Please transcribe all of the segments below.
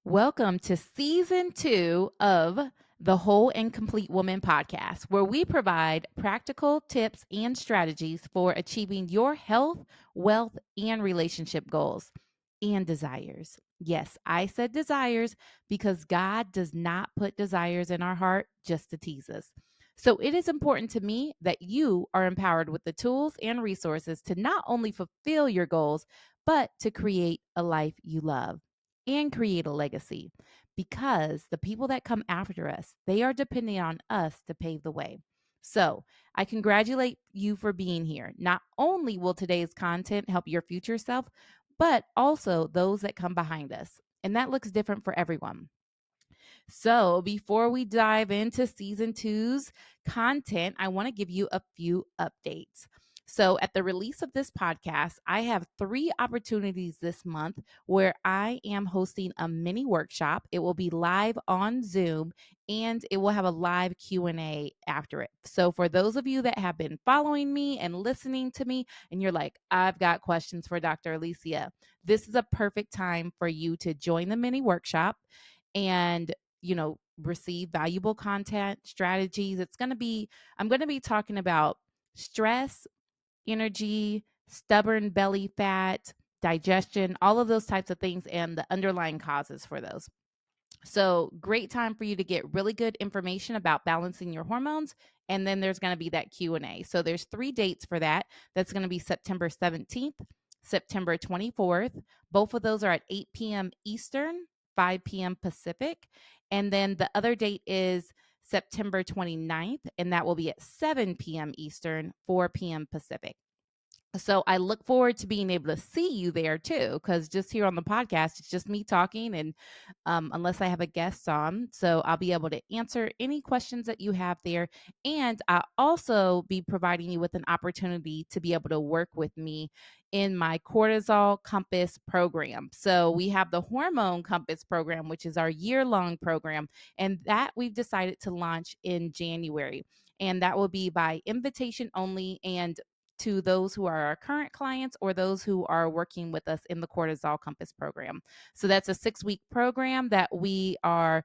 Welcome to season 2 of the Whole and Complete Woman podcast, where we provide practical tips and strategies for achieving your health, wealth, and relationship goals and desires. Yes, I said desires because God does not put desires in our heart just to tease us. So it is important to me that you are empowered with the tools and resources to not only fulfill your goals, but to create a life you love and create a legacy, because the people that come after us, they are depending on us to pave the way. So I congratulate you for being here. Not only will today's content help your future self, but also those that come behind us. And that looks different for everyone. So, before we dive into season two's content, I want to give you a few updates. So, at the release of this podcast, I have 3 opportunities this month where I am hosting a mini workshop. It will be live on Zoom and it will have a live Q&A after it. So, for those of you that have been following me and listening to me and you're like, "I've got questions for Dr. Alicia." This is a perfect time for you to join the mini workshop and receive valuable content strategies. I'm going to be talking about stress, energy, stubborn belly fat, digestion, all of those types of things and the underlying causes for those. So, great time for you to get really good information about balancing your hormones. And then there's going to be that Q&A. So there's 3 dates for that. That's going to be September 17th, September 24th. Both of those are at 8 p.m. Eastern, 5 p.m. Pacific. And then the other date is September 29th, and that will be at 7 p.m. Eastern, 4 p.m. Pacific. So I look forward to being able to see you there too, because just here on the podcast, it's just me talking, and unless I have a guest on, so I'll be able to answer any questions that you have there, and I'll also be providing you with an opportunity to be able to work with me in my Cortisol Compass program. So we have the Hormone Compass program, which is our year-long program, and that we've decided to launch in January, and that will be by invitation only and to those who are our current clients or those who are working with us in the Cortisol Compass program. So that's a 6-week program that we are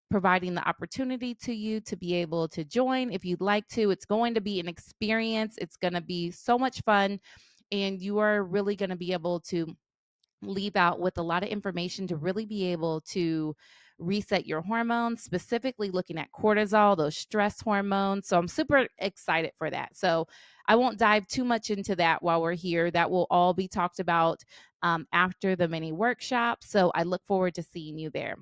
providing the opportunity to you to be able to join if you'd like to. It's going to be an experience. It's going to be so much fun, and you are really going to be able to leave out with a lot of information to really be able to reset your hormones, specifically looking at cortisol, those stress hormones. So I'm super excited for that. So I won't dive too much into that while we're here. That will all be talked about after the mini workshop. So I look forward to seeing you there.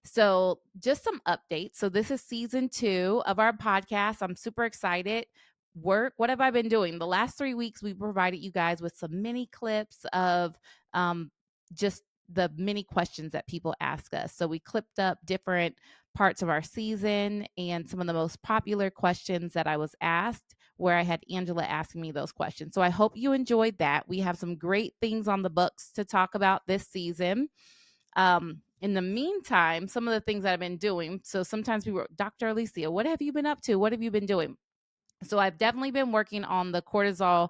So, just some updates. So, this is season 2 of our podcast. I'm super excited. What have I been doing? The last 3 weeks, we provided you guys with some mini clips of just the many questions that people ask us. So, we clipped up different parts of our season and some of the most popular questions that I was asked, where I had Angela asking me those questions. So, I hope you enjoyed that. We have some great things on the books to talk about this season. In the meantime, some of the things that I've been doing. So sometimes people, Dr. Alicia, what have you been up to? What have you been doing? So I've definitely been working on the Cortisol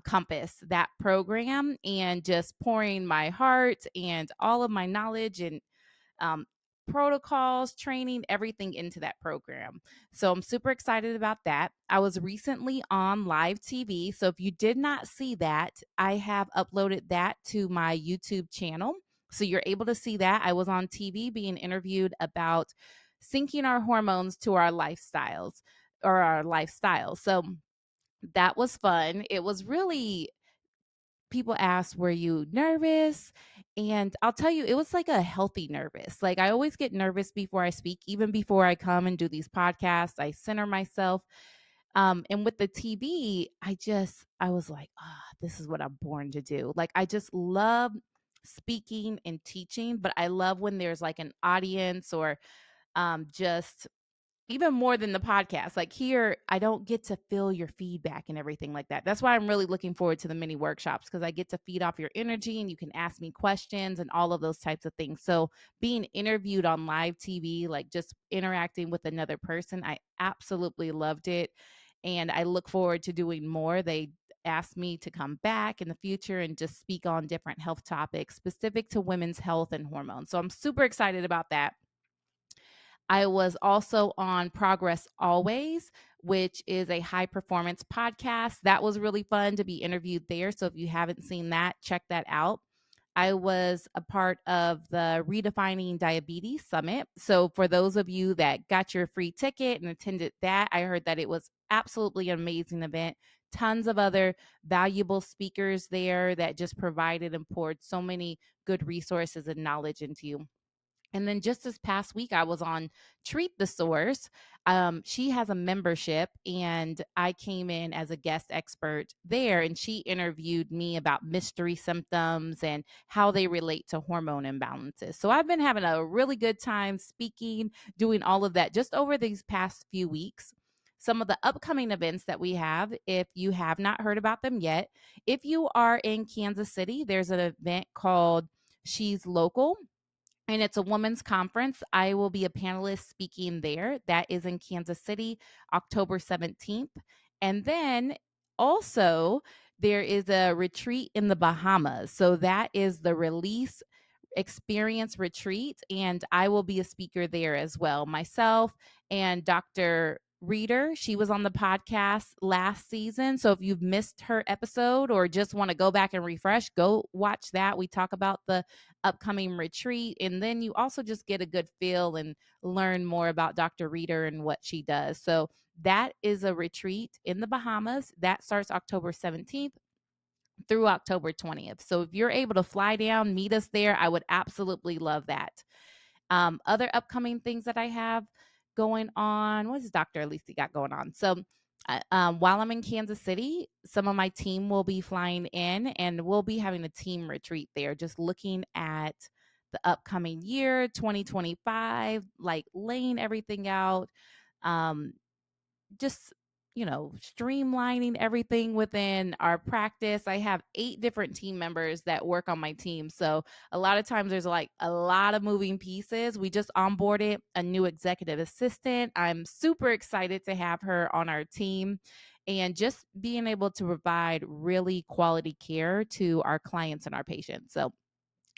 Compass, that program, and just pouring my heart and all of my knowledge and um, protocols, training, everything into that program. So I'm super excited about that. I was recently on live TV. So if you did not see that, I have uploaded that to my YouTube channel. So you're able to see that. I was on TV being interviewed about syncing our hormones to our lifestyles or our lifestyle. So that was fun. It was really, people ask, were you nervous? And I'll tell you, it was like a healthy nervous. Like, I always get nervous before I speak, even before I come and do these podcasts. I center myself. And with the TV, I was like, this is what I'm born to do. Like, I just love speaking and teaching, but I love when there's like an audience or just even more than the podcast. Like, here, I don't get to feel your feedback and everything like that. That's why I'm really looking forward to the mini workshops, because I get to feed off your energy and you can ask me questions and all of those types of things. So being interviewed on live TV, like just interacting with another person, I absolutely loved it. And I look forward to doing more. asked me to come back in the future and just speak on different health topics specific to women's health and hormones. So I'm super excited about that. I was also on Progress Always, which is a high performance podcast. That was really fun to be interviewed there. So if you haven't seen that, check that out. I was a part of the Redefining Diabetes Summit. So for those of you that got your free ticket and attended that, I heard that it was absolutely an amazing event. Tons of other valuable speakers there that just provided and poured so many good resources and knowledge into you. And then just this past week, I was on Treat the Source. She has a membership, and I came in as a guest expert there, and she interviewed me about mystery symptoms and how they relate to hormone imbalances. So I've been having a really good time speaking, doing all of that just over these past few weeks. Some of the upcoming events that we have, if you have not heard about them yet, if you are in Kansas City, there's an event called She's Local, and it's a women's conference. I will be a panelist speaking there. That is in Kansas City, October 17th. And then also, there is a retreat in the Bahamas. So that is the Release Experience Retreat, and I will be a speaker there as well. Myself and Dr. Reader, she was on the podcast last season. So if you've missed her episode or just want to go back and refresh, go watch that. We talk about the upcoming retreat, and then you also just get a good feel and learn more about Dr. Reader and what she does. So that is a retreat in the Bahamas that starts October 17th through October 20th. So if you're able to fly down, meet us there, I would absolutely love that. Other upcoming things that I have going on, what does Dr. Alicia got going on? So while I'm in Kansas City, some of my team will be flying in, and we'll be having a team retreat there, just looking at the upcoming year, 2025, like laying everything out. Um, just streamlining everything within our practice. I have 8 different team members that work on my team, so a lot of times there's like a lot of moving pieces. We just onboarded a new executive assistant. I'm super excited to have her on our team, and just being able to provide really quality care to our clients and our patients. So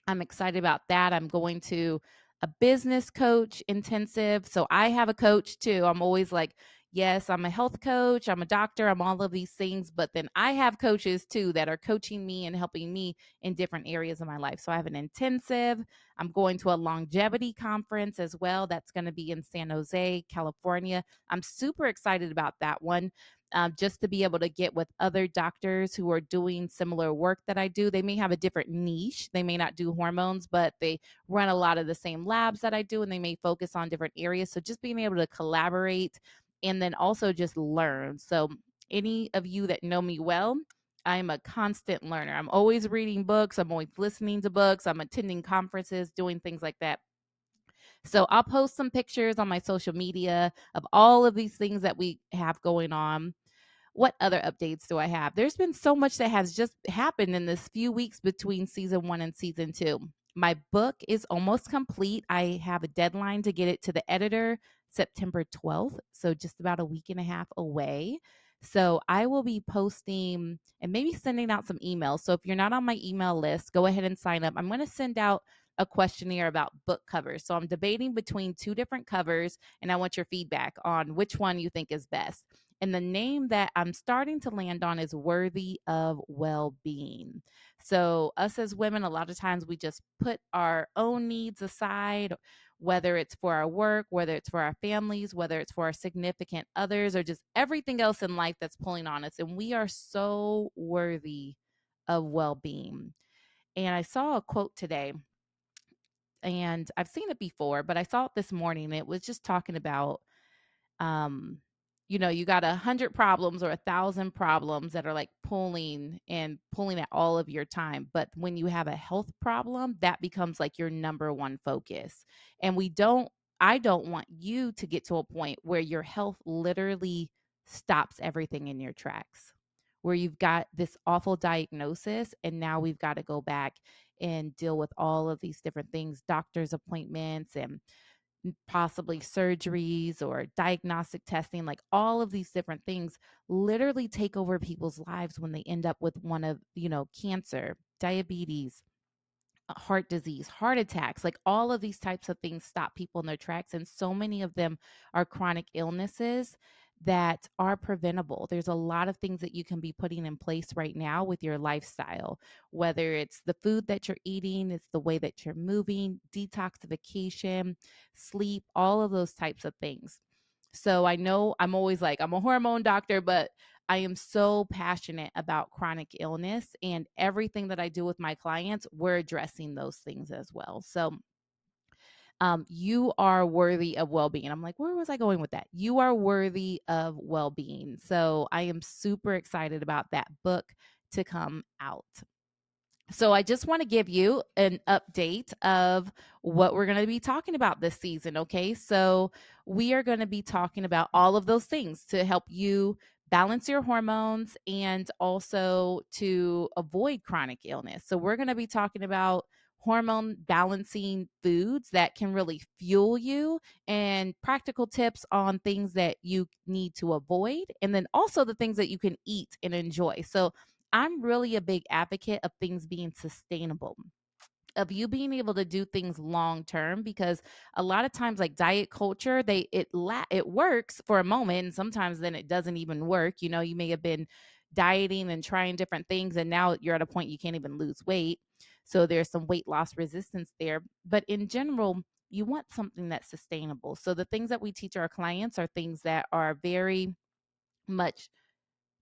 I'm excited about that. I'm going to a business coach intensive. So I have a coach too. I'm always like, yes, I'm a health coach, I'm a doctor, I'm all of these things, but then I have coaches too that are coaching me and helping me in different areas of my life. So I have an intensive. I'm going to a longevity conference as well. That's going to be in San Jose, California. I'm super excited about that one. Just to be able to get with other doctors who are doing similar work that I do. They may have a different niche. They may not do hormones, but they run a lot of the same labs that I do, and they may focus on different areas. So just being able to collaborate and then also just learn. So any of you that know me well, I'm a constant learner. I'm always reading books. I'm always listening to books. I'm attending conferences, doing things like that. So I'll post some pictures on my social media of all of these things that we have going on. What other updates do I have? There's been so much that has just happened in this few weeks between season 1 and season 2. My book is almost complete. I have a deadline to get it to the editor September 12th, so just about a week and a half away. So I will be posting and maybe sending out some emails. So if you're not on my email list, go ahead and sign up. I'm going to send out a questionnaire about book covers. So I'm debating between 2 different covers, and I want your feedback on which one you think is best. And the name that I'm starting to land on is Worthy of Wellbeing. So, us as women, a lot of times we just put our own needs aside, whether it's for our work, whether it's for our families, whether it's for our significant others, or just everything else in life that's pulling on us. And we are so worthy of well being. And I saw a quote today, and I've seen it before, but I saw it this morning. It was just talking about um you got 100 problems or 1,000 problems that are like pulling at all of your time, but when you have a health problem, that becomes like your number one focus. And I don't want you to get to a point where your health literally stops everything in your tracks, where you've got this awful diagnosis and now we've got to go back and deal with all of these different things, doctor's appointments and possibly surgeries or diagnostic testing, like all of these different things literally take over people's lives when they end up with one of, cancer, diabetes, heart disease, heart attacks, like all of these types of things stop people in their tracks. And so many of them are chronic illnesses that are preventable. There's a lot of things that you can be putting in place right now with your lifestyle, whether it's the food that you're eating, it's the way that you're moving, detoxification, sleep, all of those types of things. So I know I'm always like, I'm a hormone doctor, but I am so passionate about chronic illness, and everything that I do with my clients, we're addressing those things as well. So, you are worthy of well-being. I'm like, where was I going with that? You are worthy of well-being. So I am super excited about that book to come out. So I just want to give you an update of what we're going to be talking about this season. Okay. So we are going to be talking about all of those things to help you balance your hormones and also to avoid chronic illness. So we're going to be talking about hormone balancing foods that can really fuel you, and practical tips on things that you need to avoid, and then also the things that you can eat and enjoy. So I'm really a big advocate of things being sustainable, of you being able to do things long term, because a lot of times, like diet culture, it works for a moment, and sometimes then it doesn't even work. You may have been dieting and trying different things, and now you're at a point you can't even lose weight. So there's some weight loss resistance there. But in general, you want something that's sustainable. So the things that we teach our clients are things that are very much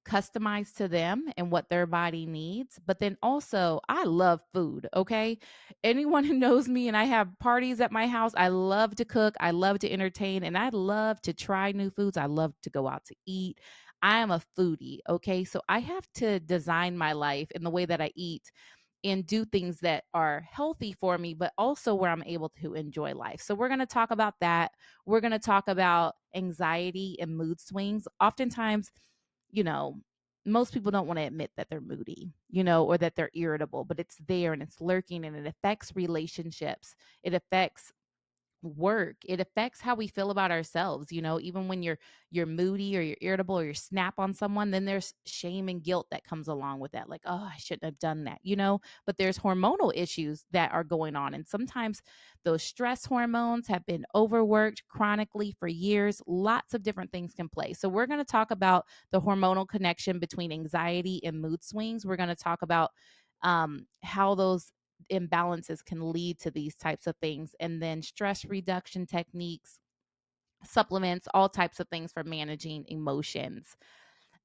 customized to them and what their body needs. But then also, I love food. Okay. Anyone who knows me, and I have parties at my house, I love to cook, I love to entertain, and I love to try new foods. I love to go out to eat. I am a foodie. Okay. So I have to design my life in the way that I eat and do things that are healthy for me, but also where I'm able to enjoy life. So, we're going to talk about that. We're going to talk about anxiety and mood swings. Oftentimes, you know, most people don't want to admit that they're moody, or that they're irritable, but it's there and it's lurking, and it affects relationships. It affects work. It affects how we feel about ourselves. Even when you're moody or you're irritable or you snap on someone, then there's shame and guilt that comes along with that, like, oh, I shouldn't have done that. But there's hormonal issues that are going on, and sometimes those stress hormones have been overworked chronically for years. Lots of different things can play. So we're going to talk about the hormonal connection between anxiety and mood swings. We're going to talk about how those imbalances can lead to these types of things, and then stress reduction techniques, supplements, all types of things for managing emotions.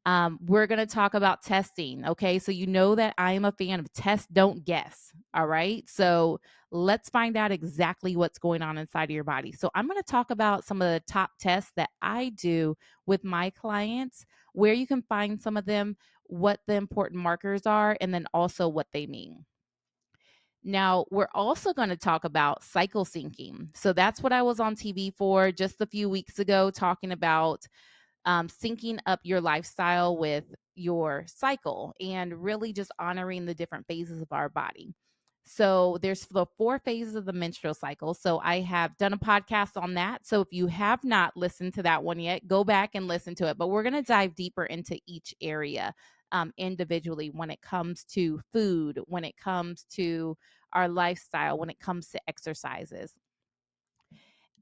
We're going to talk about testing. Okay. So, that I am a fan of test, don't guess. All right. So, let's find out exactly what's going on inside of your body. So, I'm going to talk about some of the top tests that I do with my clients, where you can find some of them, what the important markers are, and then also what they mean. Now, we're also going to talk about cycle syncing. So that's what I was on TV for just a few weeks ago, talking about syncing up your lifestyle with your cycle and really just honoring the different phases of our body. So there's the 4 phases of the menstrual cycle. So I have done a podcast on that. So if you have not listened to that one yet, go back and listen to it. But we're going to dive deeper into each area individually, when it comes to food, when it comes to our lifestyle, when it comes to exercises.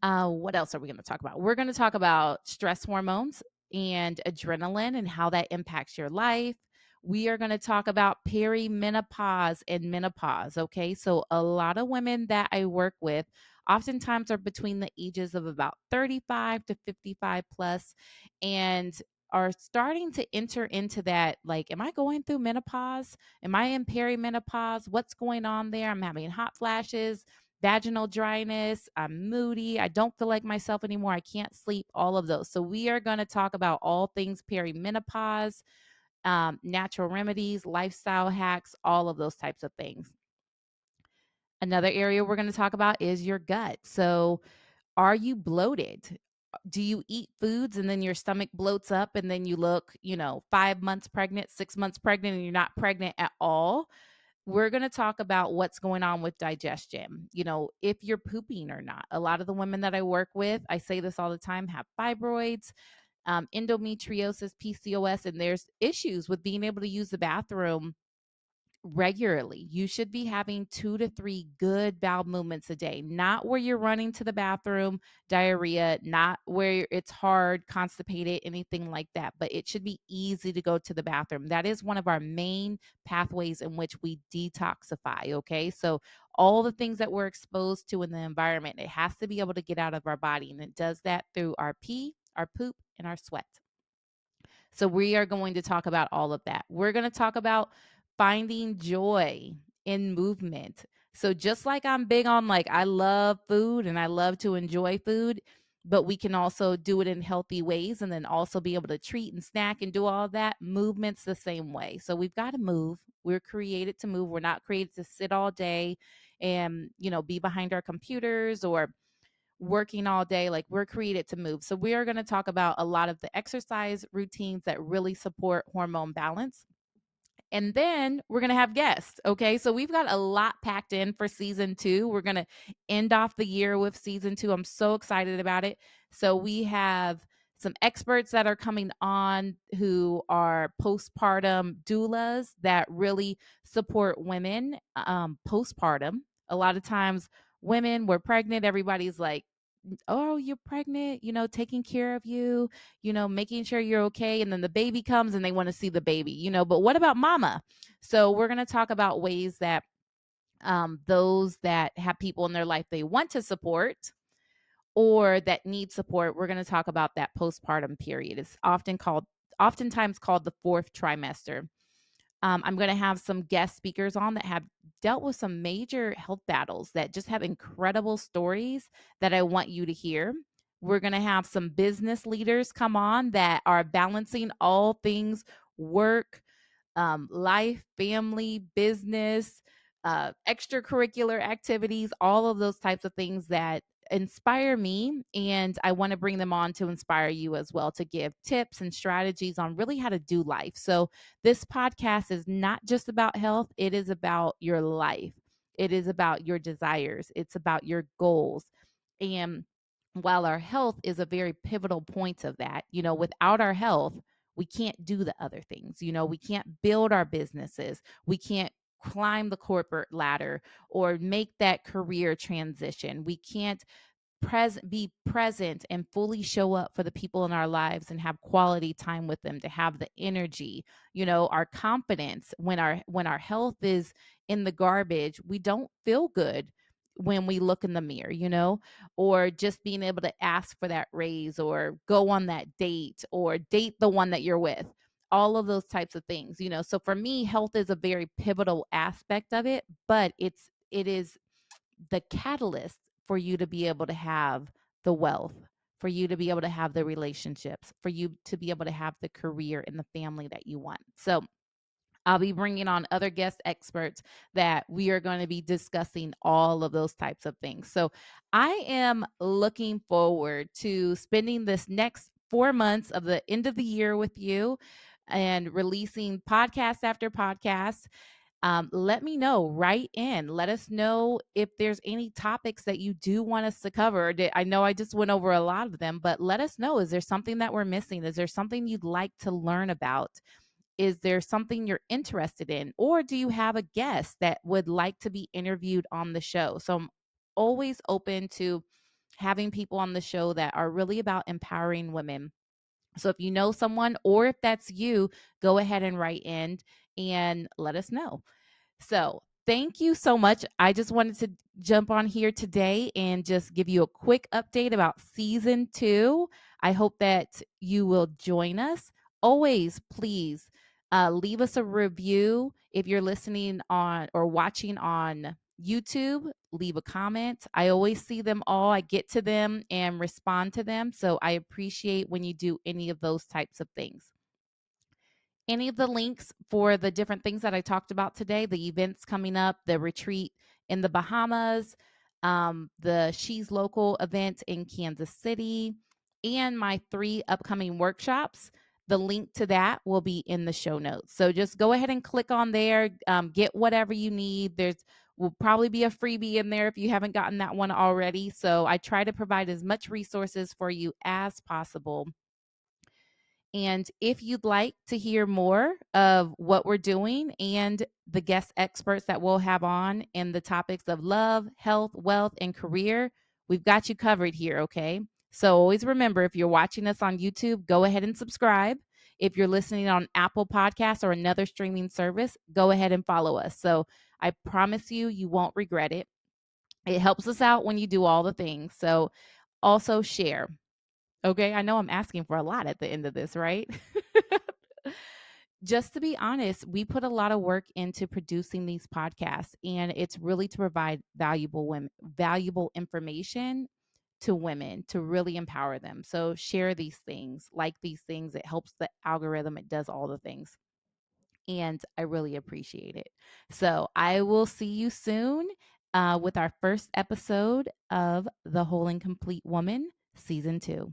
What else are we going to talk about? We're going to talk about stress hormones and adrenaline and how that impacts your life. We are going to talk about perimenopause and menopause. Okay. So, a lot of women that I work with oftentimes are between the ages of about 35 to 55 plus, and are starting to enter into that, like, am I going through menopause? Am I in perimenopause? What's going on there? I'm having hot flashes, vaginal dryness, I'm moody, I don't feel like myself anymore, I can't sleep, all of those. So we are going to talk about all things perimenopause, natural remedies, lifestyle hacks, all of those types of things. Another area we're going to talk about is your gut. So, are you bloated? Do you eat foods and then your stomach bloats up and then you look, 5 months pregnant, 6 months pregnant, and you're not pregnant at all? we're going to talk about what's going on with digestion. If you're pooping or not. A lot of the women that I work with, I say this all the time, have fibroids, endometriosis, PCOS, and there's issues with being able to use the bathroom regularly. You should be having 2 to 3 good bowel movements a day, not where you're running to the bathroom, diarrhea, not where it's hard, constipated, anything like that, but it should be easy to go to the bathroom. That is one of our main pathways in which we detoxify. Okay. So, all the things that we're exposed to in the environment, it has to be able to get out of our body. And it does that through our pee, our poop, and our sweat. So we are going to talk about all of that. We're going to talk about finding joy in movement. So just like I'm big on, like, I love food and I love to enjoy food, but we can also do it in healthy ways and then also be able to treat and snack and do all that. Movement's the same way. So we've got to move. We're created to move. We're not created to sit all day and, be behind our computers or working all day. Like, we're created to move. So we are going to talk about a lot of the exercise routines that really support hormone balance. And then we're going to have guests. Okay. So we've got a lot packed in for season 2. We're going to end off the year with season 2. I'm so excited about it. So we have some experts that are coming on who are postpartum doulas that really support women postpartum. A lot of times, women, we're pregnant, everybody's like, oh, you're pregnant, taking care of you, making sure you're okay. And then the baby comes and they want to see the baby, but what about mama? So we're going to talk about ways that those that have people in their life they want to support or that need support, we're going to talk about that postpartum period. It's oftentimes called the 4th trimester. I'm going to have some guest speakers on that have dealt with some major health battles that just have incredible stories that I want you to hear. We're going to have some business leaders come on that are balancing all things work, life, family, business, extracurricular activities, all of those types of things that inspire me. And I want to bring them on to inspire you as well, to give tips and strategies on really how to do life. So, this podcast is not just about health, it is about your life, it is about your desires, it's about your goals. And while our health is a very pivotal point of that, without our health, we can't do the other things. We can't build our businesses. We can't climb the corporate ladder or make that career transition. We can't be present and fully show up for the people in our lives and have quality time with them, to have the energy, our confidence. When our health is in the garbage, we don't feel good when we look in the mirror, or just being able to ask for that raise or go on that date or date the one that you're with, all of those types of things. So for me, health is a very pivotal aspect of it, but it is the catalyst for you to be able to have the wealth, for you to be able to have the relationships, for you to be able to have the career and the family that you want. So I'll be bringing on other guest experts that we are going to be discussing all of those types of things. So I am looking forward to spending this next 4 months of the end of the year with you and releasing podcast after podcast. Let me know, write in, let us know if there's any topics that you do want us to cover. I know I just went over a lot of them, but let us know. Is there something that we're missing? Is there something you'd like to learn about? Is there something you're interested in? Or do you have a guest that would like to be interviewed on the show? So I'm always open to having people on the show that are really about empowering women. So if you know someone, or if that's you, go ahead and write in and let us know. So thank you so much. I just wanted to jump on here today and just give you a quick update about season 2. I hope that you will join us. Always, please leave us a review. If you're listening on or watching on YouTube, leave a comment. I always see them all. I get to them and respond to them. So I appreciate when you do any of those types of things. Any of the links for the different things that I talked about today, the events coming up, the retreat in the Bahamas, the She's Local event in Kansas City, and my 3 upcoming workshops, The link to that will be in the show notes. So just go ahead and click on there, get whatever you need. There's will probably be a freebie in there if you haven't gotten that one already. So I try to provide as much resources for you as possible. And if you'd like to hear more of what we're doing and the guest experts that we'll have on in the topics of love, health, wealth, and career, we've got you covered here, okay? So always remember, if you're watching us on YouTube, go ahead and subscribe. If you're listening on Apple Podcasts or another streaming service, go ahead and follow us. So I promise you, you won't regret it. It helps us out when you do all the things. So also share. Okay, I know I'm asking for a lot at the end of this, right? Just to be honest, we put a lot of work into producing these podcasts, and it's really to provide valuable information to women to really empower them. So share these things, like these things. It helps the algorithm. It does all the things. And I really appreciate it. So I will see you soon with our first episode of The Whole and Complete Woman, Season 2.